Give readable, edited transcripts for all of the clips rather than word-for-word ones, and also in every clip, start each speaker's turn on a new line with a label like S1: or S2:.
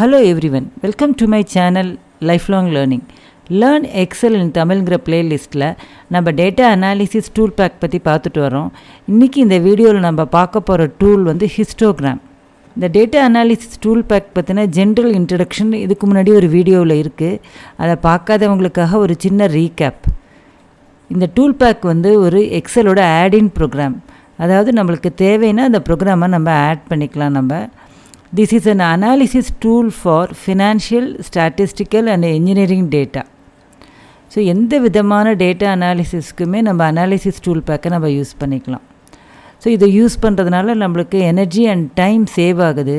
S1: Hello everyone, welcome to my channel Lifelong Learning. Learn Excel in Tamilங்கிற பிளேலிஸ்ட்டில் நம்ம data analysis tool back பற்றி பார்த்துட்டு வரோம். இன்றைக்கி இந்த வீடியோவில் நம்ம பார்க்க போகிற டூல் வந்து ஹிஸ்டோகிராம். இந்த டேட்டா அனாலிசிஸ் டூல் பேக் பற்றின ஜென்ரல் இன்ட்ரடக்ஷன் இதுக்கு முன்னாடி ஒரு வீடியோவில் இருக்குது. அதை பார்க்காதவங்களுக்காக ஒரு சின்ன ரீகேப். இந்த டூல் பேக் வந்து ஒரு எக்ஸலோட ஆட்-இன் ப்ரோக்ராம். அதாவது நம்மளுக்கு தேவைன்னா அந்த ப்ரோக்ராமை நம்ம ஆட் பண்ணிக்கலாம். This is an analysis tool for financial, statistical and engineering data. So எந்த விதமான டேட்டா அனாலிசிஸ்க்குமே நம்ம அனாலிசிஸ் டூல் பேக்கை நம்ம யூஸ் பண்ணிக்கலாம். ஸோ இதை யூஸ் பண்ணுறதுனால நம்மளுக்கு எனர்ஜி அண்ட் டைம் சேவ் ஆகுது.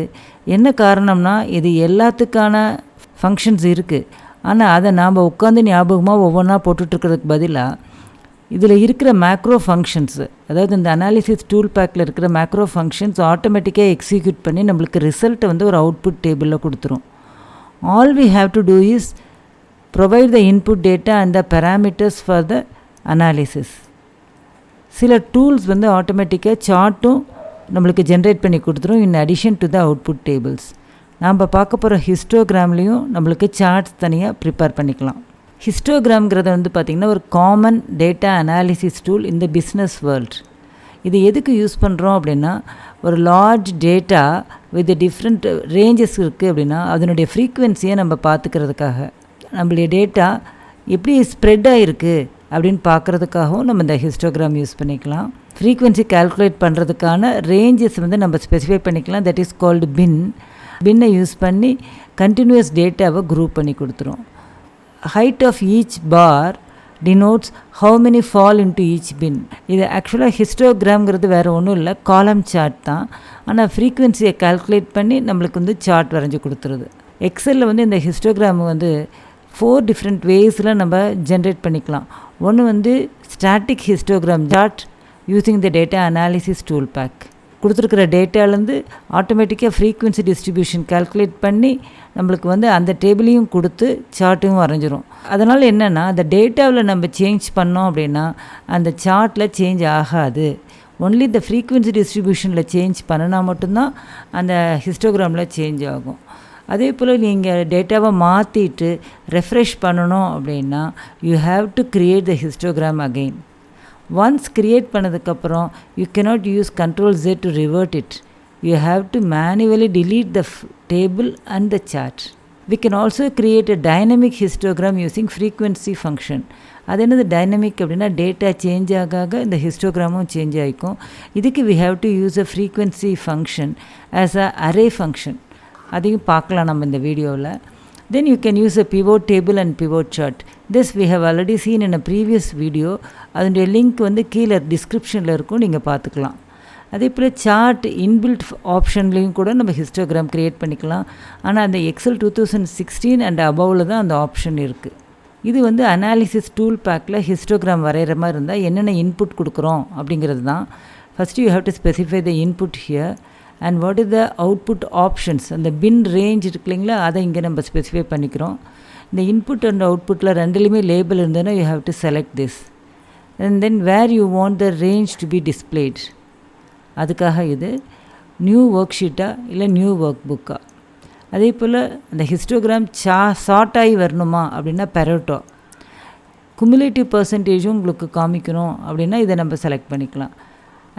S1: என்ன காரணம்னா இது எல்லாத்துக்கான ஃபங்க்ஷன்ஸ் இருக்குது. ஆனால் அதை நாம் உட்காந்து ஞாபகமாக ஒவ்வொன்றா போட்டுட்ருக்கிறதுக்கு பதிலாக இதில் இருக்கிற மேக்ரோ ஃபங்க்ஷன்ஸு, அதாவது இந்த அனாலிசிஸ் டூல் பேக்கில் இருக்கிற மேக்ரோ ஃபங்க்ஷன்ஸ் ஆட்டோமேட்டிக்காக எக்ஸிக்யூட் பண்ணி நம்மளுக்கு ரிசல்ட்டை வந்து ஒரு அவுட்புட் டேபிளில் கொடுத்துரும். All we have to do is provide the input data and the parameters for the analysis. சில டூல்ஸ் வந்து ஆட்டோமேட்டிக்காக சார்ட்டும் நம்மளுக்கு ஜென்ரேட் பண்ணி கொடுத்துரும் in addition to the output tables. நாம் பார்க்க போகிற ஹிஸ்டோகிராம்லேயும் நம்மளுக்கு சார்ட்ஸ் தனியாக ப்ரிப்பேர் பண்ணிக்கலாம். ஹிஸ்டோகிராம்ங்கிறது வந்து பார்த்திங்கன்னா ஒரு காமன் டேட்டா அனாலிசிஸ் டூல் இந்த பிஸ்னஸ் வேர்ல்ட். இது எதுக்கு யூஸ் பண்ணுறோம் அப்படின்னா, ஒரு large data with different ranges இருக்குது அப்படின்னா அதனுடைய ஃப்ரீக்குவென்சியை நம்ம பார்த்துக்கிறதுக்காக, நம்மளுடைய டேட்டா எப்படி ஸ்ப்ரெட் ஆகிருக்கு அப்படின்னு பார்க்குறதுக்காகவும் நம்ம இந்த ஹிஸ்டோகிராம் யூஸ் பண்ணிக்கலாம். ஃப்ரீக்குவென்சி கால்குலேட் பண்ணுறதுக்கான ரேஞ்சஸ் வந்து நம்ம ஸ்பெசிஃபை பண்ணிக்கலாம். தட் இஸ் கால்டு பின்னை யூஸ் பண்ணி கண்டினியூஸ் டேட்டாவை குரூப் பண்ணி கொடுத்துரும். Height of each bar denotes how many fall into each bin. இது ஆக்சுவலாக ஹிஸ்டோகிராம்ங்கிறது வேறு ஒன்றும் இல்லை, காலம் சார்ட் தான். ஆனால் ஃப்ரீக்குவென்சியை கால்குலேட் பண்ணி நம்மளுக்கு வந்து சார்ட் வரைஞ்சி கொடுத்துருது. எக்ஸலில் வந்து இந்த ஹிஸ்டோகிராம் வந்து 4 டிஃப்ரெண்ட் வேஸில் நம்ம ஜென்ரேட் பண்ணிக்கலாம். ஒன்று வந்து static histogram chart using the data analysis tool pack. கொடுத்துருக்கிற டேட்டாலேருந்து ஆட்டோமேட்டிக்காக ஃப்ரீக்குவென்சி டிஸ்ட்ரிபியூஷன் கால்குலேட் பண்ணி நம்மளுக்கு வந்து அந்த டேபிளையும் கொடுத்து சார்ட்டும் வரைஞ்சிரும். அதனால் என்னென்னா, அந்த டேட்டாவில் நம்ம சேஞ்ச் பண்ணோம் அப்படின்னா அந்த சார்ட்டில் சேஞ்ச் ஆகாது. ஒன்லி இந்த ஃப்ரீக்குவென்சி டிஸ்ட்ரிபியூஷனில் சேஞ்ச் பண்ணினா மட்டும்தான் அந்த ஹிஸ்டோகிராமில் சேஞ்ச் ஆகும். அதே போல் நீங்கள் டேட்டாவை மாற்றிட்டு ரெஃப்ரெஷ் பண்ணணும் அப்படின்னா you have to create the histogram again. Once create பண்ணதுக்கப்புறம் you cannot use Ctrl Z to revert it. You have to manually delete the table and the chart. We can also create a dynamic histogram using frequency function. அது என்னது dynamic அப்படின்னா, data change ஆக இந்த ஹிஸ்டோகிராமும் change ஆகிக்கும். இதுக்கு we have to use a frequency function as a array function. அதையும் பார்க்கலாம் நம்ம இந்த வீடியோவில். Then you can use a pivot table and pivot chart. This we have already seen in a previous video. அதனுடைய link வந்து கீழே டிஸ்கிரிப்ஷனில் இருக்கும், நீங்கள் பார்த்துக்கலாம். அதே போல் சார்ட் இன்பில்ட் ஆப்ஷன்லேயும் கூட நம்ம ஹிஸ்டோகிராம் க்ரியேட் பண்ணிக்கலாம். ஆனால் அந்த எக்ஸல் 2016 அண்ட் அபவில் தான் அந்த ஆப்ஷன் இருக்குது. இது வந்து அனாலிசிஸ் டூல் பேக்கில் ஹிஸ்டோகிராம் வரைகிற மாதிரி இருந்தால் என்னென்ன இன்புட் கொடுக்குறோம் அப்படிங்கிறது தான். First you have to specify the input here and what is the output options. அந்த பின் ரேஞ்ச் இருக்கு இல்லைங்களா, அதை இங்கே நம்ம ஸ்பெசிஃபை பண்ணிக்கிறோம். இந்த இன்புட் அண்ட் அவுட்புட்டில் ரெண்டுலேயுமே லேபிள் இருந்ததுன்னா you have to select this and then where you want the range to be displayed. அதுக்காக இது நியூ ஒர்க் ஷீட்டாக இல்லை நியூ ஒர்க் புக்காக. அதே போல் அந்த ஹிஸ்டோகிராம் ஷார்ட் ஆகி வரணுமா அப்படின்னா பெரோட்டோ. குமுலேட்டிவ் பர்சன்டேஜும் உங்களுக்கு காமிக்கணும் அப்படின்னா இதை நம்ம செலக்ட் பண்ணிக்கலாம்.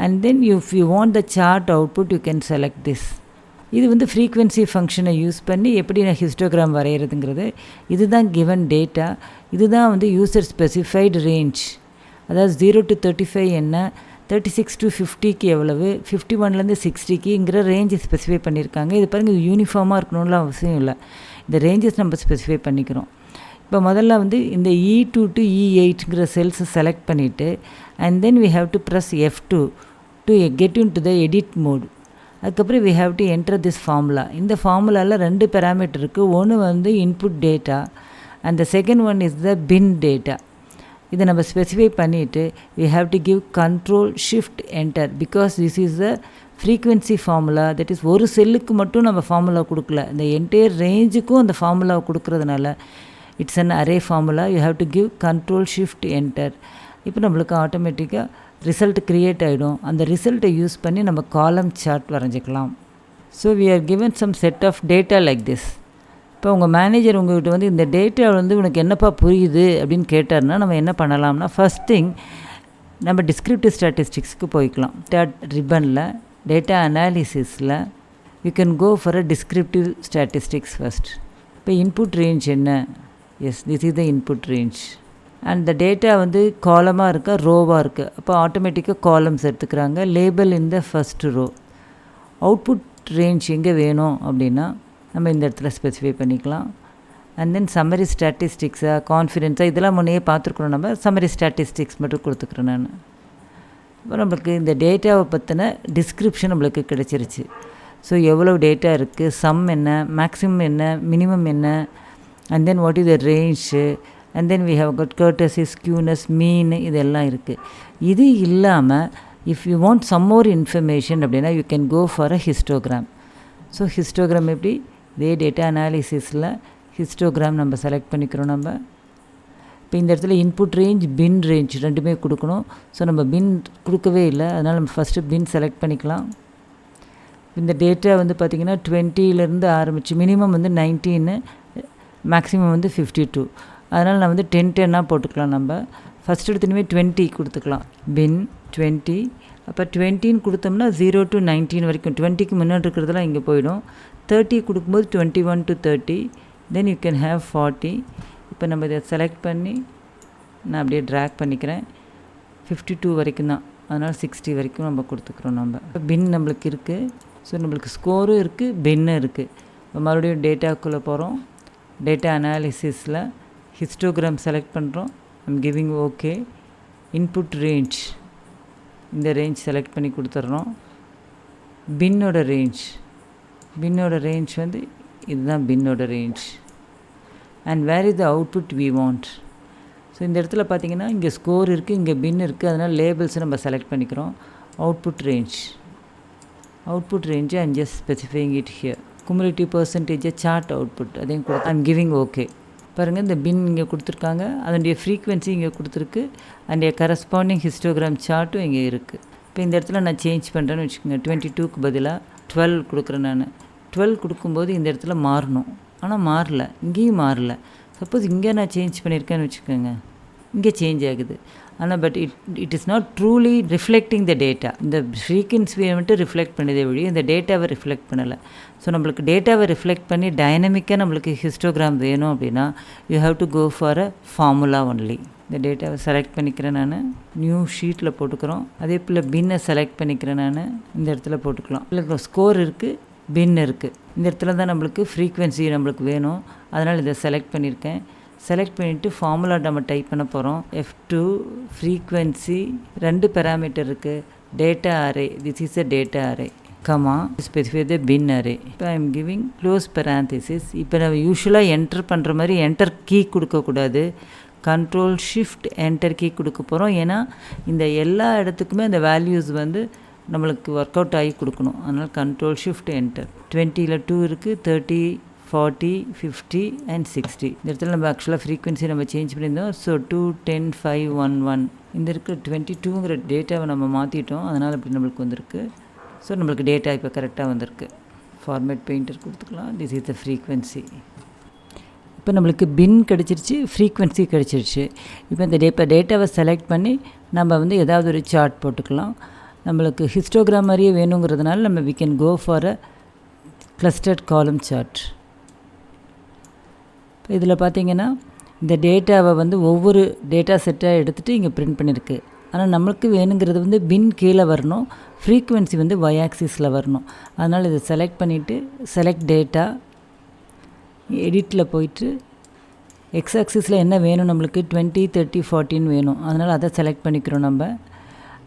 S1: and then if you want the chart output you can select this. இது வந்து ஃப்ரீக்வென்சி ஃபங்க்ஷனை யூஸ் பண்ணி எப்படி நான் ஹிஸ்டோகிராம் வரைகிறதுங்கிறது. இதுதான் கிவன் டேட்டா. இதுதான் வந்து யூசர் ஸ்பெசிஃபைடு ரேஞ்ச். அதாவது 0 to 35 என்ன, 36 to 50க்கு எவ்வளவு, 51லேருந்து 60க்குங்கிற ரேஞ்சு ஸ்பெசிஃபை பண்ணியிருக்காங்க. இது பாருங்கள், இது யூனிஃபார்மாக இருக்கணும்லாம் அவசியம் இல்லை. இந்த ரேஞ்சஸ் நம்ம ஸ்பெசிஃபை பண்ணிக்கிறோம். இப்போ முதல்ல வந்து இந்த E2 to E8ங்கிற செல்ஸை செலக்ட் பண்ணிவிட்டு and then we have to press F2 to get into the edit mode. அதுக்கப்புறம் we have to enter this formula. இந்த ஃபார்முலாவில் 2 பேராமீட்டர் இருக்குது. ஒன்று வந்து input data and the second one is the bin data. இதை நம்ம specify பண்ணிவிட்டு we have to give Ctrl Shift Enter because this is the frequency formula. that is ஒரு செல்லுக்கு மட்டும் நம்ம ஃபார்முலா கொடுக்கல, இந்த என்டையர் ரேஞ்சுக்கும் அந்த ஃபார்முலாவை கொடுக்கறதுனால it's an array formula. You have to give Ctrl Shift Enter. இப்போ நம்மளுக்கு ஆட்டோமேட்டிக்காக ரிசல்ட் க்ரியேட் ஆகிடும். அந்த ரிசல்ட்டை யூஸ் பண்ணி நம்ம காலம் சார்ட் வரைஞ்சிக்கலாம். So we are given some set of data like this. இப்போ உங்கள் மேனேஜர் உங்கள்கிட்ட வந்து இந்த டேட்டா வந்து உனக்கு என்னப்பா புரியுது அப்படின்னு கேட்டார்னா நம்ம என்ன பண்ணலாம்னா, ஃபஸ்ட் திங் நம்ம டிஸ்கிரிப்டிவ் ஸ்டாட்டிஸ்டிக்ஸ்க்கு போய்க்கலாம். ரிப்பனில் டேட்டா அனாலிசிஸில் you can go for a descriptive statistics first. இப்போ இன்புட் ரேஞ்ச் என்ன? Yes, this is the input range. And the data வந்து காலமாக இருக்கா ரோவாக இருக்குது. அப்போ ஆட்டோமேட்டிக்காக காலம்ஸ் எடுத்துக்கிறாங்க. Label in the first row. Output range எங்கே வேணும் அப்படின்னா நம்ம இந்த இடத்துல ஸ்பெசிஃபை பண்ணிக்கலாம். அண்ட் தென் சம்மரி ஸ்டாட்டிஸ்டிக்ஸாக கான்ஃபிடென்ஸாக இதெல்லாம் முன்னையே பார்த்துருக்குறோம். நம்ம சம்மரி ஸ்டாட்டிஸ்டிக்ஸ் மட்டும் கொடுத்துக்குறேன் நான். இப்போ நம்மளுக்கு இந்த டேட்டாவை பற்றின டிஸ்கிரிப்ஷன் நம்மளுக்கு கிடச்சிருச்சு. ஸோ எவ்வளோ டேட்டா இருக்குது, சம் என்ன, மேக்ஸிமம் என்ன, மினிமம் என்ன, and then what is the range, and then we have kurtosis, skewness, mean, இதெல்லாம் இருக்குது. இது இல்லாமல் if you want some more information அப்படின்னா you can go for a histogram. So histogram எப்படி, இதே டேட்டா அனாலிசிஸில் ஹிஸ்டோகிராம் நம்ம செலக்ட் பண்ணிக்கிறோம். நம்ம இப்போ இந்த இடத்துல இன்புட் ரேஞ்ச், பின் ரேஞ்ச் ரெண்டுமே கொடுக்கணும். ஸோ நம்ம பின் கொடுக்கவே இல்லை, அதனால் நம்ம ஃபஸ்ட்டு பின் செலக்ட் பண்ணிக்கலாம். இந்த டேட்டா வந்து பார்த்திங்கன்னா 20லேருந்து ஆரம்பித்து மினிமம் வந்து 19, மேக்ஸிமம் வந்து 52. அதனால் நான் வந்து 10 போட்டுக்கலாம். நம்ம ஃபஸ்ட் எடுத்துனுமே 20 கொடுத்துக்கலாம். பின் 20. அப்போ 20ன்னு கொடுத்தோம்னா 0 to 19 வரைக்கும், 20க்கு முன்னாடி இருக்கிறதுலாம் இங்கே போயிடும். 30 கொடுக்கும்போது 21 to 30, then you can have 40. இப்போ நம்ம இதை செலக்ட் பண்ணி நான் அப்படியே ட்ராக் பண்ணிக்கிறேன். 52 வரைக்கும் தான், அதனால் 60 வரைக்கும் நம்ம கொடுத்துக்குறோம். நம்ம இப்போ பின் நம்மளுக்கு இருக்குது. ஸோ நம்மளுக்கு ஸ்கோரும் இருக்குது, பின்னும் இருக்குது. இப்போ மறுபடியும் டேட்டாக்குள்ளே போகிறோம். டேட்டா அனாலிசிஸில் ஹிஸ்டோகிராம் செலக்ட் பண்ணுறோம். I'm giving okay. Input range, இந்த ரேஞ்ச் செலக்ட் பண்ணி கொடுத்துட்றோம். பின்னோட ரேஞ்ச் வந்து இதுதான் பின்னோட range. And where is the output we want. So இந்த இடத்துல பார்த்திங்கன்னா இங்கே ஸ்கோர் இருக்குது, இங்கே பின் இருக்குது, அதனால் லேபிள்ஸை நம்ம செலக்ட் பண்ணிக்கிறோம். Output range I'm just specifying it here. Cumulative பர்சன்டேஜை சார்ட் அவுட்புட் அதையும் கொடுத்து ஐம் கிவிங் ஓகே. பாருங்கள், இந்த பின் இங்கே கொடுத்துருக்காங்க, அதனுடைய ஃப்ரீக்வன்சி இங்கே கொடுத்துருக்கு, அண்ட் கரஸ்பாண்டிங் ஹிஸ்டோகிராம் சார்ட்டும் இங்கே இருக்குது. இப்போ இந்த இடத்துல நான் சேஞ்ச் பண்ணுறேன்னு வச்சுக்கோங்க. 22க்கு பதிலாக 12 கொடுக்குறேன் நான். 12 கொடுக்கும்போது இந்த இடத்துல மாறணும், ஆனால் மாறல, இங்கேயும் மாறல. சப்போஸ் இங்கே நான் சேஞ்ச் பண்ணியிருக்கேன்னு வச்சுக்கோங்க, இங்கே சேஞ்ச் ஆகுது. ஆனால் but it is not truly reflecting the data. இந்த ஃப்ரீக்வன்சியை மட்டும் ரிஃப்ளெக்ட் பண்ணதே வழி இந்த டேட்டாவை ரிஃப்ளெக்ட் பண்ணலை. ஸோ நம்மளுக்கு டேட்டாவை ரிஃப்ளெக்ட் பண்ணி டைனமிக்காக நம்மளுக்கு ஹிஸ்டோகிராம் வேணும் அப்படின்னா you have to go for a formula only. இந்த டேட்டாவை செலக்ட் பண்ணிக்கிறேன் நான், நியூ ஷீட்டில் போட்டுக்கிறோம். அதே போல் பின்னை செலக்ட் பண்ணிக்கிறேன் நான், இந்த இடத்துல போட்டுக்கலாம். இல்லை ஸ்கோர் இருக்குது, பின் இருக்குது. இந்த இடத்துல தான் நம்மளுக்கு ஃப்ரீக்வன்சி நம்மளுக்கு வேணும், அதனால் இதை செலக்ட் பண்ணியிருக்கேன். செலக்ட் பண்ணிவிட்டு ஃபார்முலா நம்ம டைப் பண்ண போகிறோம். F2 ஃப்ரீக்வன்சி, 2 பேராமீட்டர் இருக்குது. Data array, this is a data array, comma specify the bin array. இப்போ I am giving close parenthesis. இப்போ நம்ம யூஸ்வலாக என்டர் பண்ணுற மாதிரி என்டர் கீ கொடுக்கக்கூடாது, கண்ட்ரோல் ஷிஃப்ட் என்டர் கீ கொடுக்க போகிறோம். ஏன்னா இந்த எல்லா இடத்துக்குமே அந்த வேல்யூஸ் வந்து நம்மளுக்கு ஒர்க் அவுட் ஆகி கொடுக்கணும். அதனால் கண்ட்ரோல் ஷிஃப்ட் என்டர். 20ல் 2 இருக்குது, 30, 40, 50 and 60. இந்த இடத்துல நம்ம ஆக்சுவலாக ஃப்ரீக்வன்சி நம்ம சேஞ்ச் பண்ணியிருந்தோம். ஸோ 2, 10, 5, 1, 1. இந்த இருக்கிற 22ங்கிற டேட்டாவை நம்ம மாற்றிட்டோம், அதனால் இப்படி நம்மளுக்கு வந்திருக்கு. ஸோ நம்மளுக்கு டேட்டா இப்போ கரெக்டாக வந்திருக்கு. ஃபார்மேட் பெயிண்டர் கொடுத்துக்கலாம். This is the frequency. இப்போ நம்மளுக்கு பின் கிடச்சிருச்சு, ஃப்ரீக்வன்சி கிடச்சிருச்சு. இப்போ இந்த டேட்டாவை செலக்ட் பண்ணி நம்ம வந்து ஏதாவது ஒரு சார்ட் போட்டுக்கலாம். நம்மளுக்கு ஹிஸ்டோகிராம் மாதிரியே வேணுங்கிறதுனால நம்ம we can go for a clustered column chart. இப்போ இதில் பார்த்திங்கன்னா இந்த டேட்டாவை வந்து ஒவ்வொரு டேட்டா செட்டாக எடுத்துகிட்டு இங்கே பிரிண்ட் பண்ணியிருக்கு. ஆனால் நம்மளுக்கு வேணுங்கிறது வந்து பின் கீழே வரணும், ஃப்ரீக்வன்சி வந்து y ஆக்சிஸில் வரணும். அதனால் இதை செலக்ட் பண்ணிவிட்டு செலக்ட் டேட்டா, எடிட்டில் போயிட்டு எக்ஸ் ஆக்சிஸில் என்ன வேணும் நம்மளுக்கு 20, 30, 40 வேணும். அதனால் அதை செலக்ட் பண்ணிக்கிறோம் நம்ம.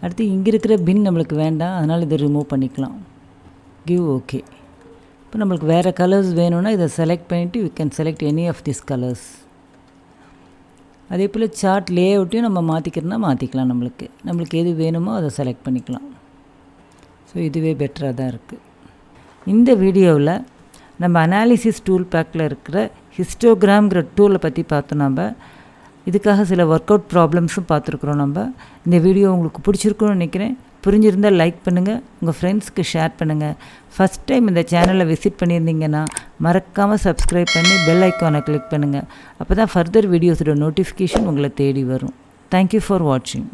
S1: அடுத்து இங்கே இருக்கிற பின் நம்மளுக்கு வேண்டாம், அதனால் இதை ரிமூவ் பண்ணிக்கலாம். Give okay. இப்போ நம்மளுக்கு வேறு கலர்ஸ் வேணும்னா இதை செலக்ட் பண்ணிவிட்டு you can select any of this colours. அதே போல் சார்ட் லே அவுட்டையும் நம்ம மாற்றிக்கிறோன்னா மாற்றிக்கலாம். நம்மளுக்கு எது வேணுமோ அதை செலக்ட் பண்ணிக்கலாம். ஸோ இதுவே பெட்டராக தான் இருக்குது. இந்த வீடியோவில் நம்ம அனாலிசிஸ் டூல் பேக்கில் இருக்கிற ஹிஸ்டோகிராம்ங்கிற டூலை பற்றி பார்த்தோம். நம்ம இதுக்காக சில ஒர்க் அவுட் ப்ராப்ளம்ஸும் பார்த்துருக்குறோம். நம்ம இந்த வீடியோ உங்களுக்கு பிடிச்சிருக்குன்னு நினைக்கிறேன். புரிஞ்சிருந்தால் லைக் பண்ணுங்கள், உங்கள் ஃப்ரெண்ட்ஸ்க்கு ஷேர் பண்ணுங்கள். ஃபஸ்ட் டைம் இந்த சேனலை விசிட் பண்ணியிருந்தீங்கன்னா மறக்காமல் சப்ஸ்கிரைப் பண்ணி பெல் ஐக்கானை கிளிக் பண்ணுங்கள். அப்போ தான் ஃபர்தர் வீடியோஸோட நோட்டிஃபிகேஷன் உங்களை தேடி வரும். தேங்க்யூ ஃபார் வாட்சிங்.